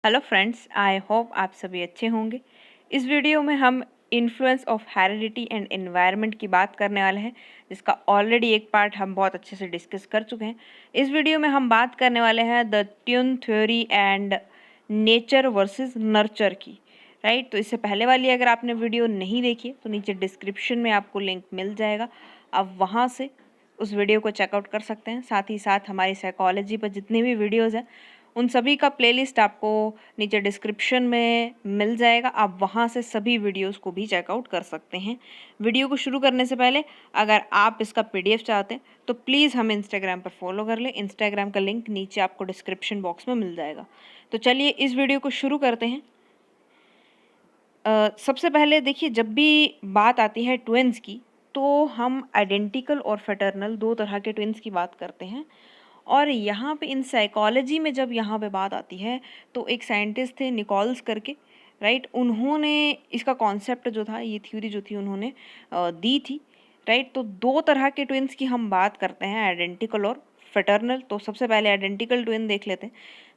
Hello friends, I hope आप सभी अच्छे होंगे। इस वीडियो में हम influence of heredity and environment की बात करने वाले हैं, जिसका ऑलरेडी एक पार्ट हम बहुत अच्छे से डिस्कस कर चुके हैं। इस वीडियो में हम बात करने वाले हैं the tune theory and nature versus nurture की। राइट, तो इससे पहले वाली अगर आपने वीडियो नहीं देखी तो नीचे डिस्क्रिप्शन में आपको लिंक मिल जाएगा, आप वहाँ से उस वीडियो को चेकआउट कर सकते हैं। साथ ही साथ हमारी साइकोलॉजी पर जितनी भी वीडियोज़ हैं उन सभी का प्लेलिस्ट आपको नीचे डिस्क्रिप्शन में मिल जाएगा, आप वहाँ से सभी वीडियोस को भी चेकआउट कर सकते हैं। वीडियो को शुरू करने से पहले अगर आप इसका पीडीएफ चाहते हैं तो प्लीज़ हमें इंस्टाग्राम पर फॉलो कर लें। इंस्टाग्राम का लिंक नीचे आपको डिस्क्रिप्शन बॉक्स में मिल जाएगा। तो चलिए इस वीडियो को शुरू करते हैं। सबसे पहले देखिए, जब भी बात आती है ट्विन्स की तो हम आइडेंटिकल और फेटर्नल दो तरह के ट्विन्स की बात करते हैं। और यहाँ पे इन साइकोलॉजी में जब यहाँ पे बात आती है तो एक साइंटिस्ट थे निकोल्स करके, राइट, उन्होंने इसका कॉन्सेप्ट जो था, ये थ्योरी जो थी उन्होंने दी थी। राइट, तो दो तरह के ट्विन्स की हम बात करते हैं, आइडेंटिकल और फेटर्नल। तो सबसे पहले आइडेंटिकल ट्विन देख लेते हैं,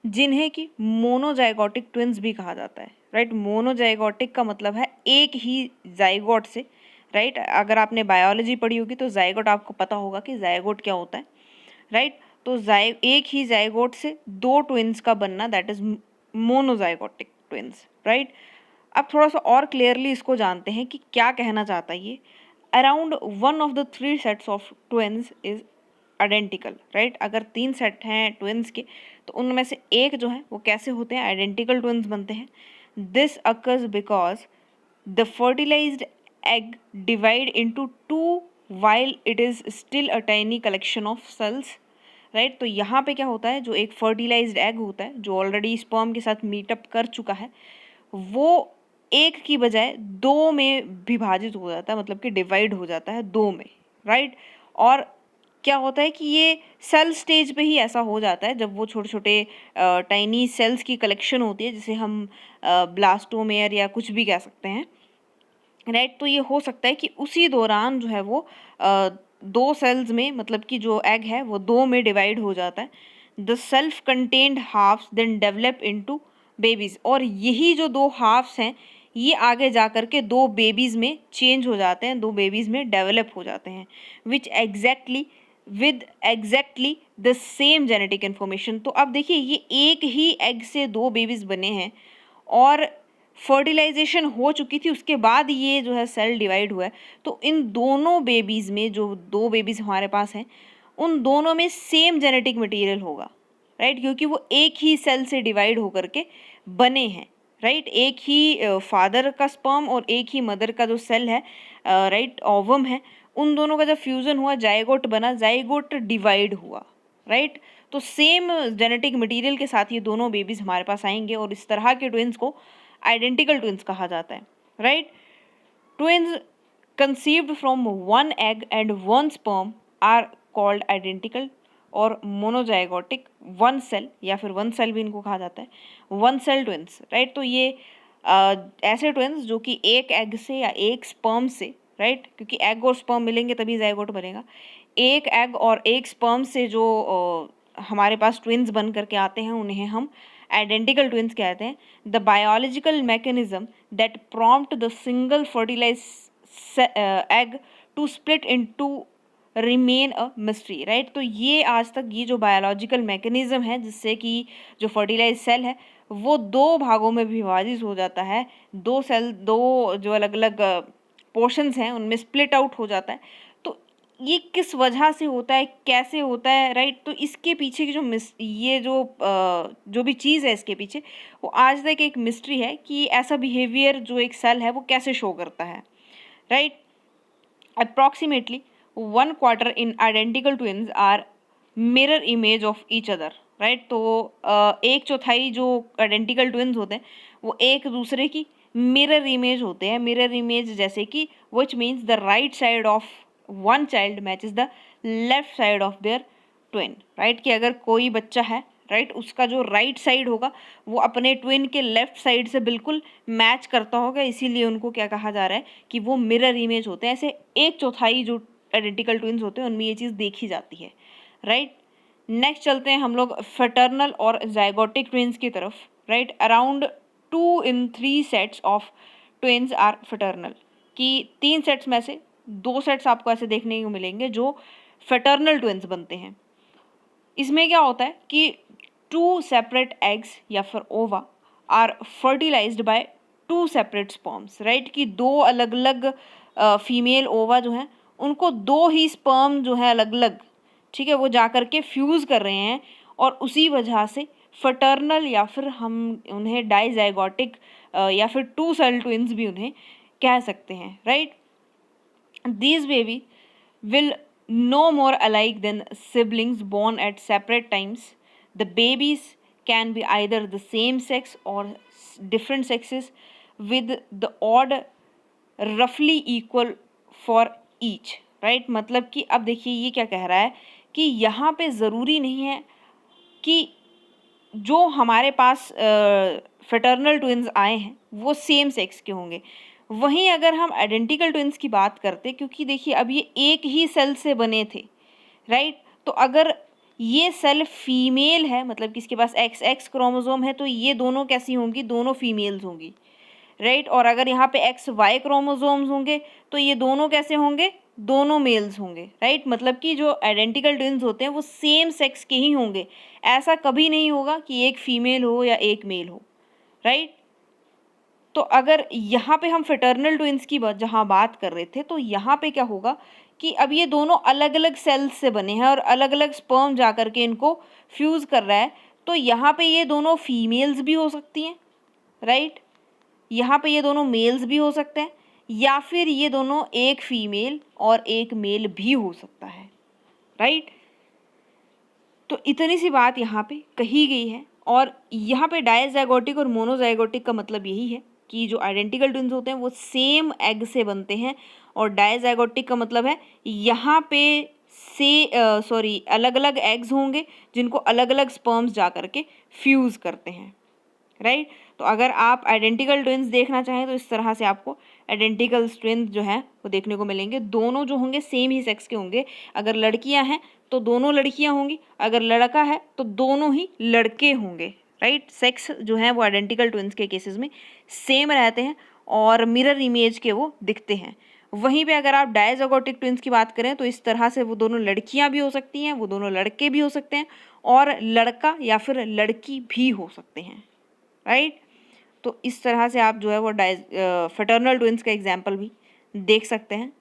जिन्हें कि मोनोजाइगोटिक ट्विन्स भी कहा जाता है। राइट, मोनोजाइगोटिक का मतलब है एक ही जाइगोट से। राइट, अगर आपने बायोलॉजी पढ़ी होगी तो जाइगोट आपको पता होगा कि जाइगोट क्या होता है। राइट, तो एक ही जाइगोट से दो ट्विन्स का बनना, that is monozygotic twins. Right, अब थोड़ा सा और क्लियरली इसको जानते हैं कि क्या कहना चाहता है ये। Around one of the three sets of twins is identical. Right, अगर तीन सेट हैं ट्विन्स के तो उनमें से एक जो है वो कैसे होते हैं, आइडेंटिकल ट्विन्स बनते हैं। This occurs because the fertilized egg divide into two while it is still a tiny collection of cells। Right, तो यहाँ पे क्या होता है, जो एक फर्टिलाइज्ड एग होता है जो ऑलरेडी स्पर्म के साथ मीटअप कर चुका है, वो एक की बजाय दो में विभाजित हो जाता है, मतलब कि डिवाइड हो जाता है दो में। राइट, और क्या होता है कि ये सेल स्टेज पे ही ऐसा हो जाता है जब वो छोटे छोटे टाइनी सेल्स की कलेक्शन होती है, जिसे हम ब्लास्टोमेयर या कुछ भी कह सकते हैं। राइट, तो ये हो सकता है कि उसी दौरान जो है वो दो सेल्स में, मतलब कि जो एग है वो दो में डिवाइड हो जाता है। The self contained halves then develop into babies, और यही जो दो हाफ्स हैं ये आगे जा कर के दो बेबीज में चेंज हो जाते हैं, दो बेबीज में डेवलप हो जाते हैं, which exactly the same genetic information. तो अब देखिए, ये एक ही एग से दो बेबीज बने हैं और फर्टिलाइजेशन हो चुकी थी, उसके बाद ये जो है सेल डिवाइड हुआ है। तो इन दोनों बेबीज़ में, जो दो बेबीज़ हमारे पास हैं, उन दोनों में सेम जेनेटिक मटेरियल होगा। राइट, क्योंकि वो एक ही सेल से डिवाइड होकर के बने हैं। राइट, एक ही फादर का स्पर्म और एक ही मदर का जो सेल है, राइट, ओवम है, उन दोनों का जब फ्यूज़न हुआ जाइगोट बना, जाइगोट डिवाइड हुआ। राइट, तो सेम जेनेटिक मटेरियल के साथ ये दोनों बेबीज़ हमारे पास आएंगे और इस तरह के ट्विन्स को आइडेंटिकल ट्विन्स कहा जाता है। Right, twins conceived from one egg and one sperm are called identical और मोनोजाइगोटिक वन सेल, या फिर वन सेल भी इनको कहा जाता है, वन सेल ट्विन्स। राइट, तो ये ऐसे ट्विन्स जो कि एक एग से या एक स्पर्म से, राइट, क्योंकि एग और स्पर्म मिलेंगे तभी जाइगोट बनेगा, एक एग और एक स्पर्म से जो हमारे पास ट्विन्स बन करके आते हैं उन्हें हम आइडेंटिकल ट्विन्स कहते हैं। The biological mechanism that prompt the single fertilize egg to split into remain a mystery. Right, तो ये आज तक ये जो बायोलॉजिकल मैकेनिज्म है जिससे कि जो फर्टिलाइज सेल है वो दो भागों में विभाजित हो जाता है, दो सेल, दो जो अलग अलग पोर्शंस हैं उनमें स्प्लिट आउट हो जाता है, तो ये किस वजह से होता है, कैसे होता है। राइट, तो इसके पीछे की जो ये जो भी चीज़ है इसके पीछे, वो आज तक एक मिस्ट्री है कि ऐसा बिहेवियर जो एक सेल है वो कैसे शो करता है। Right, approximately 1/4 in identical twins are mirror image of each other। Right, तो एक चौथाई जो आइडेंटिकल ट्विन्स होते हैं वो एक दूसरे की मिरर इमेज होते हैं। मिरर इमेज जैसे कि which means the right side of one child matches the left side of their twin. Right, कि अगर कोई बच्चा है, राइट, उसका जो राइट साइड होगा वो अपने ट्विन के लेफ्ट साइड से बिल्कुल मैच करता होगा, इसीलिए उनको क्या कहा जा रहा है कि वो मिरर इमेज होते हैं। ऐसे एक चौथाई जो आइडेंटिकल ट्विन्स होते हैं उनमें ये चीज़ देखी जाती है। राइट, नेक्स्ट चलते हैं हम लोग फेटर्नल और जाइगोटिक ट्विन्स की तरफ। Right, around 2 in 3 sets of twins are fraternal, कि 3 सेट्स में से 2 सेट्स आपको ऐसे देखने को मिलेंगे जो फेटर्नल ट्विन्स बनते हैं। इसमें क्या होता है कि 2 सेपरेट एग्स या फिर ova are fertilized by 2 separate sperms, right, कि 2 अलग अलग फीमेल ओवा जो हैं उनको 2 ही स्पर्म जो है अलग अलग, ठीक है, वो जा कर के फ्यूज़ कर रहे हैं, और उसी वजह से फटर्नल या फिर हम उन्हें डाइजाइगोटिक या फिर 2 सेल ट्विन्स भी उन्हें कह सकते हैं, right. These baby will no more alike than siblings born at separate times. The babies can be either the same sex or different sexes with the odd roughly equal for each, right। मतलब कि अब देखिए ये क्या कह रहा है कि यहाँ पे ज़रूरी नहीं है कि जो हमारे पास फेटर्नल ट्विन्स आए हैं वो सेम सेक्स के होंगे। वहीं अगर हम आइडेंटिकल ट्विन्स की बात करते, क्योंकि देखिए अब ये एक ही सेल से बने थे, राइट, तो अगर ये सेल फीमेल है, मतलब कि इसके पास XX क्रोमोसोम है, तो ये दोनों कैसी होंगी, दोनों फीमेल्स होंगी, राइट। और अगर यहाँ पे XY क्रोमोसोम्स होंगे तो ये दोनों कैसे होंगे, दोनों मेल्स होंगे, राइट। मतलब कि जो आइडेंटिकल ट्विन्स होते हैं वो सेम सेक्स के ही होंगे, ऐसा कभी नहीं होगा कि एक फीमेल हो या एक मेल हो, राइट। तो अगर यहाँ पे हम फेटर्नल ट्विन्स की जहाँ बात कर रहे थे, तो यहाँ पे क्या होगा कि अब ये दोनों अलग अलग सेल्स से बने हैं और अलग अलग स्पर्म जा कर के इनको फ्यूज़ कर रहा है, तो यहाँ पे ये दोनों फीमेल्स भी हो सकती हैं, राइट, यहाँ पे ये दोनों मेल्स भी हो सकते हैं, या फिर ये दोनों एक फीमेल और एक मेल भी हो सकता है, राइट। तो इतनी सी बात यहाँ पे कही गई है, और यहाँ पे डायजाइगोटिक और मोनोजाइगोटिक का मतलब यही है कि जो आइडेंटिकल ट्विन्स होते हैं वो सेम एग से बनते हैं, और डायजाइगोटिक का मतलब है यहाँ पे अलग अलग एग्स होंगे जिनको अलग अलग स्पर्म्स जा करके फ्यूज़ करते हैं, राइट। तो अगर आप आइडेंटिकल ट्विन्स देखना चाहें तो इस तरह से आपको आइडेंटिकल ट्विन्स जो हैं वो देखने को मिलेंगे। दोनों जो होंगे सेम ही सेक्स के होंगे, अगर लड़कियां हैं तो दोनों लड़कियां होंगी, अगर लड़का है तो दोनों ही लड़के होंगे, राइट। सेक्स जो है वो आइडेंटिकल ट्विन्स के केसेस में सेम रहते हैं और मिरर इमेज के वो दिखते हैं। वहीं पे अगर आप डायजाइगोटिक ट्विन्स की बात करें तो इस तरह से वो दोनों लड़कियां भी हो सकती हैं, वो दोनों लड़के भी हो सकते हैं, और लड़का या फिर लड़की भी हो सकते हैं, राइट। तो इस तरह से आप जो है वो फेटर्नल ट्विन्स का एग्जाम्पल भी देख सकते हैं।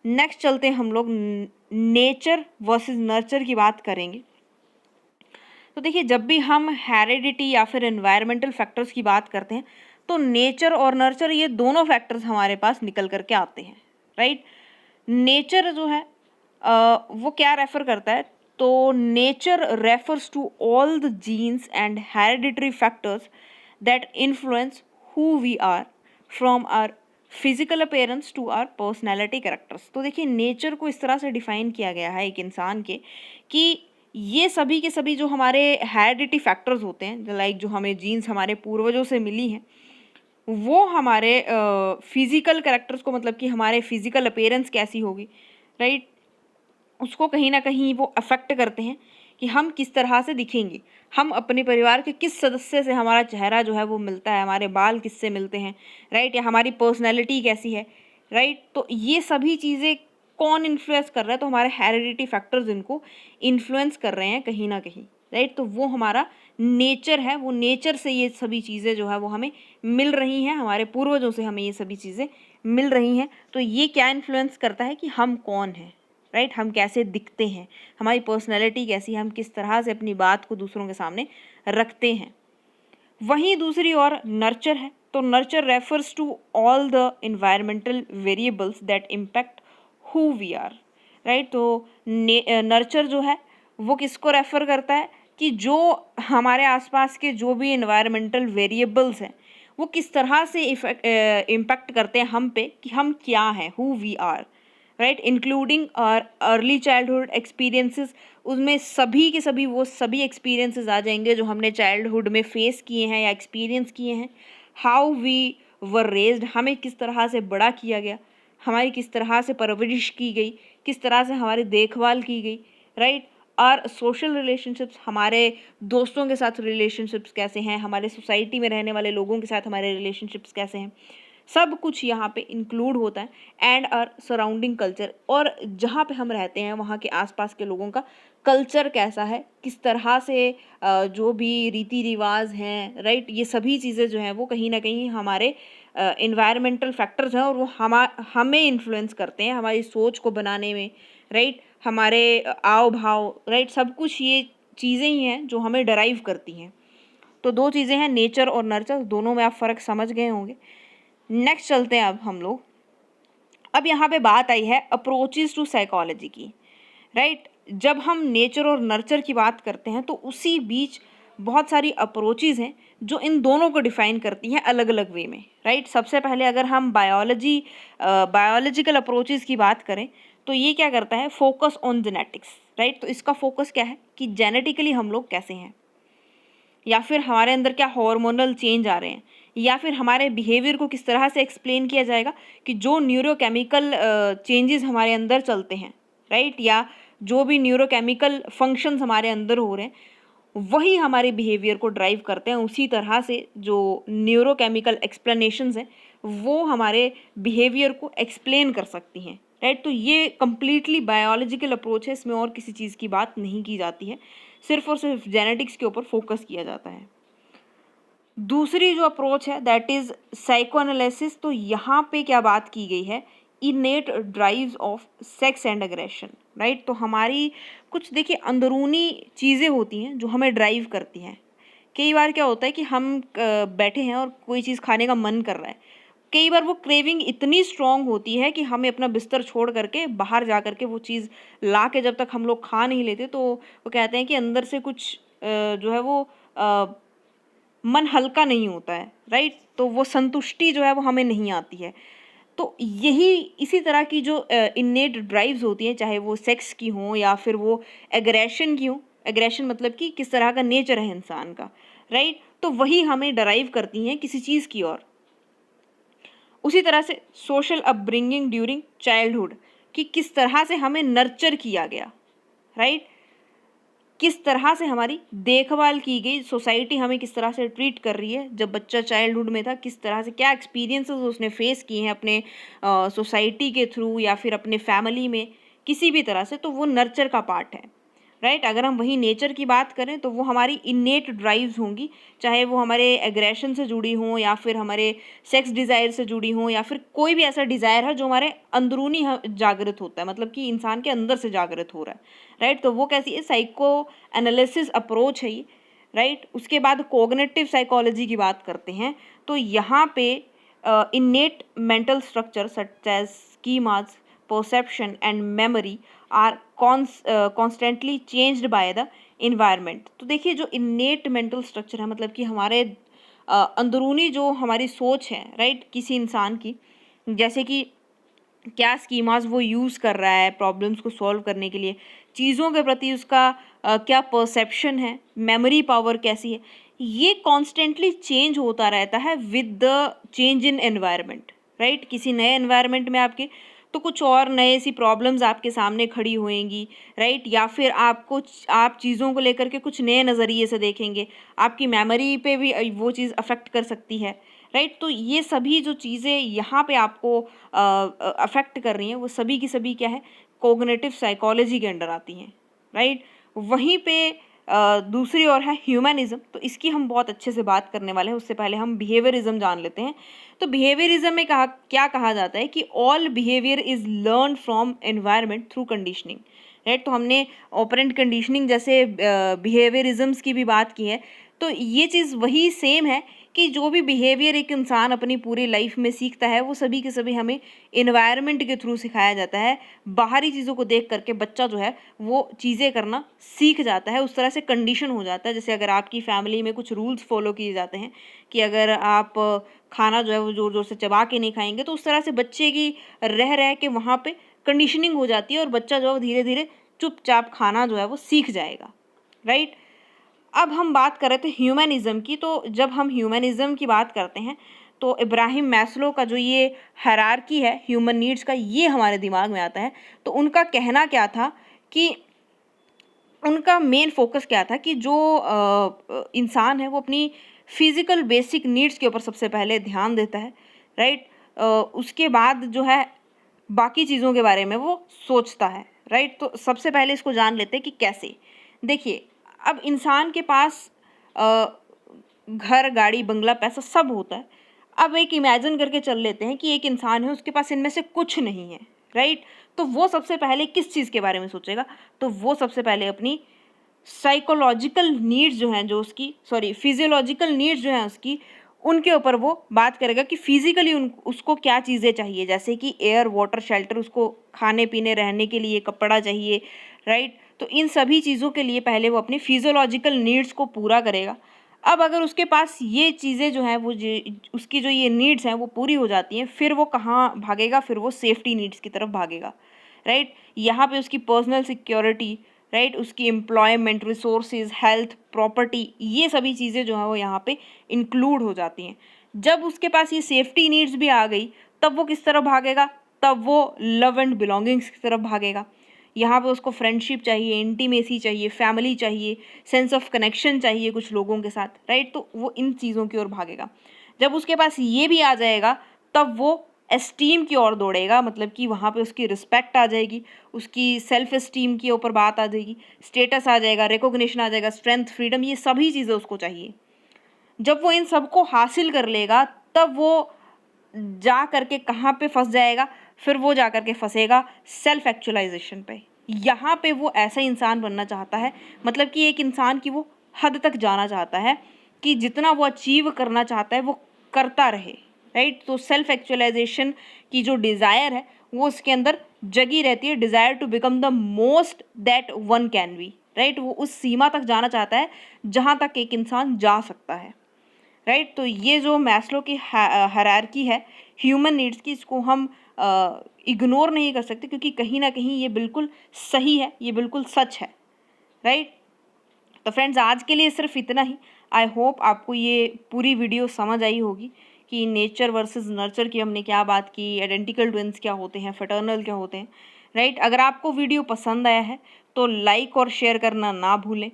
नेक्स्ट चलते हैं हम लोग नेचर वर्सेस नर्चर की बात करेंगे। तो देखिए जब भी हम हेरिडिटी या फिर एनवायरमेंटल फैक्टर्स की बात करते हैं तो नेचर और नर्चर ये दोनों फैक्टर्स हमारे पास निकल करके आते हैं, राइट। नेचर जो है वो क्या रेफर करता है, तो nature refers to all the genes and hereditary factors that influence who we are from our physical appearance to our personality characters। तो देखिए नेचर को इस तरह से डिफाइन किया गया है एक इंसान के कि ये सभी के सभी जो हमारे हेरिडिटी फैक्टर्स होते हैं, लाइक जो हमें जीन्स हमारे पूर्वजों से मिली हैं, वो हमारे फिजिकल कैरेक्टर्स को, मतलब कि हमारे फिजिकल अपीयरेंस कैसी होगी, राइट, उसको कहीं ना कहीं वो अफेक्ट करते हैं कि हम किस तरह से दिखेंगे। हम अपने परिवार के किस सदस्य से हमारा चेहरा जो है वो मिलता है, हमारे बाल किससे मिलते हैं, राइट, या हमारी पर्सनैलिटी कैसी है, राइट। तो ये सभी चीज़ें कौन इन्फ्लुएंस कर रहा है, तो हमारे हेरिडिटी फैक्टर्स इनको इन्फ्लुएंस कर रहे हैं कहीं ना कहीं, राइट। तो वो हमारा नेचर है, वो नेचर से ये सभी चीज़ें जो है वो हमें मिल रही हैं, हमारे पूर्वजों से हमें ये सभी चीज़ें मिल रही हैं। तो ये क्या इन्फ्लुएंस करता है कि हम कौन हैं, राइट, हम कैसे दिखते हैं, हमारी पर्सनैलिटी कैसी है, हम किस तरह से अपनी बात को दूसरों के सामने रखते हैं। वहीं दूसरी ओर नर्चर है, तो nurture refers to all the environmental variables that impact who we are, right. तो नर्चर जो है वो किसको रेफर करता है कि जो हमारे आसपास के जो भी इन्वायरमेंटल वेरिएबल्स हैं वो किस तरह से इम्पैक्ट करते हैं हम पे कि हम क्या हैं, who we are, right, including early childhood experiences. उसमें सभी के सभी वो सभी एक्सपीरियंसेस आ जाएंगे जो हमने चाइल्डहुड में फेस किए हैं या एक्सपीरियंस किए हैं। हाउ वी वर रेज्ड, हमें किस तरह से बड़ा किया गया, हमारी किस तरह से परवरिश की गई, किस तरह से हमारी देखभाल की गई, राइट। आर सोशल रिलेशनशिप्स, हमारे दोस्तों के साथ रिलेशनशिप्स कैसे हैं, हमारे सोसाइटी में रहने वाले लोगों के साथ हमारे रिलेशनशिप्स कैसे हैं, सब कुछ यहाँ पे इंक्लूड होता है। एंड आर सराउंडिंग कल्चर, और जहाँ पे हम रहते हैं वहाँ के आसपास के लोगों का कल्चर कैसा है, किस तरह से जो भी रीति रिवाज हैं, राइट, ये सभी चीज़ें जो हैं वो कहीं ना कहीं हमारे इन्वायरमेंटल फैक्टर्स हैं और वो हमें इन्फ्लुएंस करते हैं हमारी सोच को बनाने में, राइट, हमारे आव भाव, राइट, सब कुछ ये चीज़ें ही हैं जो हमें डराइव करती हैं। तो दो चीज़ें हैं, नेचर और नर्चर, दोनों में आप फ़र्क समझ गए होंगे। नेक्स्ट चलते हैं अब हम लोग। अब यहाँ पे बात आई है अप्रोचेस टू साइकोलॉजी की, राइट। जब हम नेचर और नर्चर की बात करते हैं तो उसी बीच बहुत सारी अप्रोचेस हैं जो इन दोनों को डिफाइन करती हैं अलग अलग वे में, राइट। सबसे पहले अगर हम बायोलॉजिकल अप्रोचेस की बात करें तो ये क्या करता है, फोकस ऑन जेनेटिक्स, राइट। तो इसका फोकस क्या है कि जेनेटिकली हम लोग कैसे हैं, या फिर हमारे अंदर क्या हार्मोनल चेंज आ रहे हैं, या फिर हमारे बिहेवियर को किस तरह से एक्सप्लेन किया जाएगा कि जो न्यूरोकेमिकल चेंजेस हमारे अंदर चलते हैं, राइट, या जो भी न्यूरोकेमिकल फंक्शंस हमारे अंदर हो रहे हैं वही हमारे बिहेवियर को ड्राइव करते हैं। उसी तरह से जो न्यूरोकेमिकल एक्सप्लेनेशंस हैं वो हमारे बिहेवियर को एक्सप्लेन कर सकती हैं, राइट। तो ये कम्प्लीटली बायोलॉजिकल अप्रोच है, इसमें और किसी चीज़ की बात नहीं की जाती है, सिर्फ और सिर्फ जेनेटिक्स के ऊपर फोकस किया जाता है। दूसरी जो अप्रोच है दैट इज़ साइकोएनालिसिस। तो यहाँ पे क्या बात की गई है, इनेट drives of sex and aggression, right. तो हमारी कुछ देखिए अंदरूनी चीज़ें होती हैं जो हमें ड्राइव करती हैं। कई बार क्या होता है कि हम बैठे हैं और कोई चीज़ खाने का मन कर रहा है, कई बार वो क्रेविंग इतनी स्ट्रांग होती है कि हमें अपना बिस्तर छोड़ करके बाहर जा करके वो चीज़ ला के जब तक हम लोग खा नहीं लेते तो वो कहते हैं कि अंदर से कुछ जो है वो मन हल्का नहीं होता है, राइट। तो वो संतुष्टि जो है वो हमें नहीं आती है। तो यही इसी तरह की जो इन्नेट ड्राइव्स होती हैं, चाहे वो सेक्स की हों या फिर वो एग्रेशन की हों, एग्रेशन मतलब कि किस तरह का नेचर है इंसान का, राइट, तो वही हमें ड्राइव करती हैं किसी चीज़ की ओर। उसी तरह से सोशल अपब्रिंगिंग ड्यूरिंग चाइल्डहुड, कि किस तरह से हमें नर्चर किया गया, राइट, किस तरह से हमारी देखभाल की गई, सोसाइटी हमें किस तरह से ट्रीट कर रही है जब बच्चा चाइल्डहुड में था, किस तरह से क्या एक्सपीरियंसेस उसने फेस किए हैं अपने सोसाइटी के थ्रू या फिर अपने फैमिली में किसी भी तरह से, तो वो नर्चर का पार्ट है, राइट। अगर हम वही नेचर की बात करें तो वो हमारी इन्नेट ड्राइव्स होंगी, चाहे वो हमारे एग्रेशन से जुड़ी हों या फिर हमारे सेक्स डिज़ायर से जुड़ी हों या फिर कोई भी ऐसा डिज़ायर है जो हमारे अंदरूनी जागृत होता है, मतलब कि इंसान के अंदर से जागृत हो रहा है, राइट। तो वो कैसी है, साइको एनालिसिस अप्रोच है ये, राइट। उसके बाद कोग्निटिव साइकोलॉजी की बात करते हैं तो यहाँ पे innate mental structure such as schemas, perception and memory are constantly changed by the environment। तो देखिए जो innate mental structure है, मतलब कि हमारे अंदरूनी जो हमारी सोच है, राइट, किसी इंसान की, जैसे कि क्या स्कीमास वो यूज़ कर रहा है प्रॉब्लम्स को सॉल्व करने के लिए, चीज़ों के प्रति उसका क्या परसेप्शन है, मेमोरी पावर कैसी है, ये कॉन्स्टेंटली चेंज होता रहता है with the change in environment, right. किसी नए एनवायरनमेंट में आपके तो कुछ और नए सी प्रॉब्लम्स आपके सामने खड़ी होएंगी, राइट, या फिर आप चीज़ों को लेकर के कुछ नए नज़रिए से देखेंगे, आपकी मेमोरी पे भी वो चीज़ अफेक्ट कर सकती है, राइट। तो ये सभी जो चीज़ें यहाँ पे आपको अफेक्ट कर रही हैं वो सभी की सभी क्या है, कोग्निटिव साइकोलॉजी के अंडर आती हैं, राइट। वहीं पे दूसरी ओर है ह्यूमनिज्म। तो इसकी हम बहुत अच्छे से बात करने वाले हैं, उससे पहले हम बिहेवियरिज्म जान लेते हैं। तो बिहेवियरिज्म में क्या कहा जाता है कि all behaviour is learn from environment through conditioning, right. तो हमने ऑपरेंट कंडीशनिंग जैसे बिहेवियरिज्म्स की भी बात की है। तो ये चीज़ वही सेम है कि जो भी बिहेवियर एक इंसान अपनी पूरी लाइफ में सीखता है वो सभी के सभी हमें इन्वायरमेंट के थ्रू सिखाया जाता है। बाहरी चीज़ों को देख करके बच्चा जो है वो चीज़ें करना सीख जाता है, उस तरह से कंडीशन हो जाता है। जैसे अगर आपकी फैमिली में कुछ रूल्स फॉलो किए जाते हैं कि अगर आप खाना जो है वो ज़ोर ज़ोर से चबा के नहीं खाएंगे, तो उस तरह से बच्चे की रह के वहाँ पे कंडीशनिंग हो जाती है और बच्चा जो है वो धीरे धीरे चुपचाप खाना जो है वो सीख जाएगा, राइट। अब हम बात कर रहे थे ह्यूमनिज्म की। तो जब हम ह्यूमनिज्म की बात करते हैं तो इब्राहिम मैस्लो का जो ये हायरार्की है ह्यूमन नीड्स का, ये हमारे दिमाग में आता है। तो उनका कहना क्या था कि उनका मेन फोकस क्या था कि जो इंसान है वो अपनी फिजिकल बेसिक नीड्स के ऊपर सबसे पहले ध्यान देता है, राइट। उसके बाद जो है बाकी चीज़ों के बारे में वो सोचता है, राइट। तो सबसे पहले इसको जान लेते हैं कि कैसे। देखिए, अब इंसान के पास अ, घर, गाड़ी, बंगला, पैसा सब होता है। अब एक इमेजिन करके चल लेते हैं कि एक इंसान है, उसके पास इनमें से कुछ नहीं है, राइट। तो वो सबसे पहले किस चीज़ के बारे में सोचेगा? तो वो सबसे पहले अपनी साइकोलॉजिकल नीड्स जो हैं, जो उसकी फिजियोलॉजिकल नीड्स जो हैं उसकी, उनके ऊपर वो बात करेगा कि फिजिकली उसको क्या चीज़ें चाहिए, जैसे कि एयर, वाटर, शेल्टर, उसको खाने पीने रहने के लिए कपड़ा चाहिए, राइट। तो इन सभी चीज़ों के लिए पहले वो अपनी फिजियोलॉजिकल नीड्स को पूरा करेगा। अब अगर उसके पास ये चीज़ें जो हैं वो उसकी जो ये नीड्स हैं वो पूरी हो जाती हैं, फिर वो कहाँ भागेगा? फिर वो सेफ्टी नीड्स की तरफ भागेगा, राइट। यहाँ पे उसकी पर्सनल सिक्योरिटी, राइट, उसकी एम्प्लॉयमेंट, रिसोर्सेज, हेल्थ, प्रॉपर्टी, ये सभी चीज़ें जो हैं वो यहाँ पे इंक्लूड हो जाती हैं। जब उसके पास ये सेफ्टी नीड्स भी आ गई, तब वो किस तरफ भागेगा? तब वो लव एंड बिलोंगिंग्स की तरफ भागेगा। यहाँ पे उसको फ्रेंडशिप चाहिए, इंटीमेसी चाहिए, फैमिली चाहिए, सेंस ऑफ कनेक्शन चाहिए कुछ लोगों के साथ, राइट। तो वो इन चीज़ों की ओर भागेगा। जब उसके पास ये भी आ जाएगा, तब वो एस्टीम की ओर दौड़ेगा, मतलब कि वहाँ पे उसकी रिस्पेक्ट आ जाएगी, उसकी सेल्फ एस्टीम के ऊपर बात आ जाएगी, स्टेटस आ जाएगा, रिकॉग्निशन आ जाएगा, स्ट्रेंथ, फ्रीडम, ये सभी चीज़ें उसको चाहिए। जब वो इन सबको हासिल कर लेगा, तब वो जा करके कहाँ पे फंस जाएगा? फिर वो जा करके फंसेगा सेल्फ एक्चुअलाइजेशन पे। यहाँ पे वो ऐसा इंसान बनना चाहता है, मतलब कि एक इंसान की वो हद तक जाना चाहता है कि जितना वो अचीव करना चाहता है वो करता रहे, राइट। तो सेल्फ एक्चुअलाइजेशन की जो डिज़ायर है वो उसके अंदर जगी रहती है, desire to become the most that one can be, right. वो उस सीमा तक जाना चाहता है जहाँ तक एक इंसान जा सकता है, राइट। तो ये जो मैस्लो की हायरार्की है ह्यूमन नीड्स की, इसको हम इग्नोर नहीं कर सकते, क्योंकि कहीं ना कहीं ये बिल्कुल सही है, ये बिल्कुल सच है, राइट। तो फ्रेंड्स, आज के लिए सिर्फ इतना ही। आई होप आपको ये पूरी वीडियो समझ आई होगी कि नेचर वर्सेस नर्चर की हमने क्या बात की, आइडेंटिकल ट्विन्स क्या होते हैं, फ्रेटर्नल क्या होते हैं, राइट। अगर आपको वीडियो पसंद आया है तो लाइक और शेयर करना ना भूलें।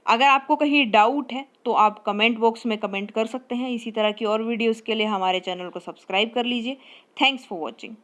अगर आपको कहीं डाउट है तो आप कमेंट बॉक्स में कमेंट कर सकते हैं। इसी तरह की और वीडियोज़ के लिए हमारे चैनल को सब्सक्राइब कर लीजिए। Thanks for watching.